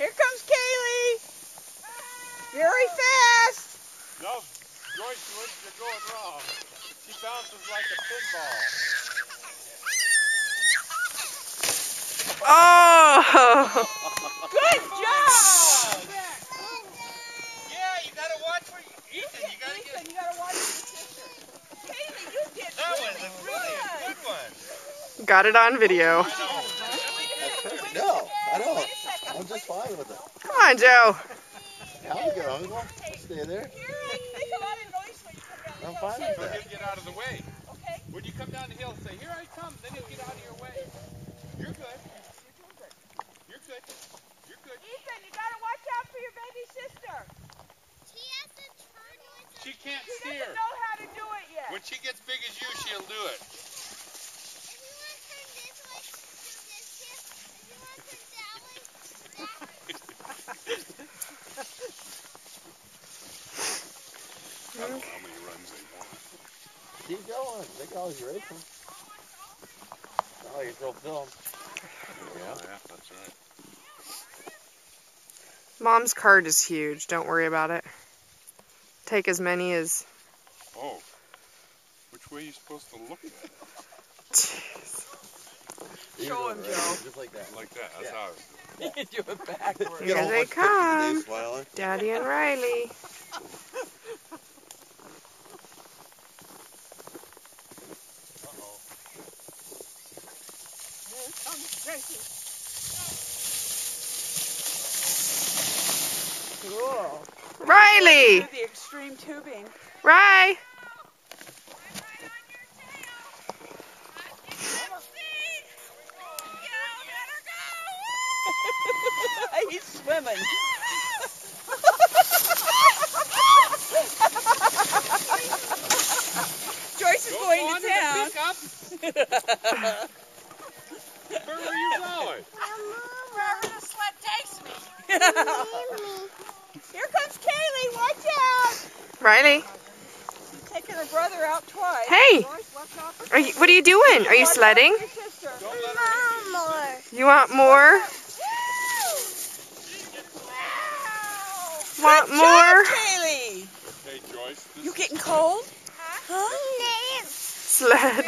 Here comes Kaylee. Very fast. No, Joyce, you're going wrong. She bounces like a pinball. Oh! Good job. Yeah, you gotta watch for Ethan. You gotta Ethan, you gotta watch your sister. Kaylee, you did That was really a good one. Got it on video. No, I don't. I'm just fine with it. Come on, Joe. Yeah, I'll get on. I'll stay there. I'm fine with So that. he'll get out of the way. Okay. When you come down the hill, say, "Here I come." Then he'll get out of your way. You're good. You're good. You're good. Ethan, you gotta watch out for your baby sister. She has to turn with her. She can't She steer. doesn't know how to do it yet. When she gets big as you, she'll do it. If you want to turn this way, do this here. If you want to turn that way, I don't know how many runs they want. Keep going. They can always race them. Oh, you throw film. Yeah, that's right. Mom's card is huge. Don't worry about it. Take as many as... Oh, which way are you supposed to look at it? Show him, Joe. Just like that. Like that. That's how I was doing. You do it backwards. Here they come. Smiling. Daddy and Riley. Uh-oh. Here comes Gracie. Cool. Riley! Do the extreme tubing. Ry! He's swimming. Joyce is going to town. Where were you going? wherever the sled takes me. Here comes Kaylee. Watch out. Riley? Taking her brother out twice. Hey! Joyce, watch out for What are you doing? Are you Watch out sledding? for your sister. Don't let her More. You want more? Want Good more? job, Kaylee. Hey, Joyce. This You getting cold? Sled.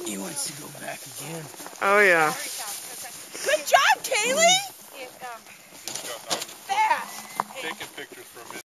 He wants to go back again. Oh, yeah. Good job, Kaylee. is, Fast. taking pictures for a minute.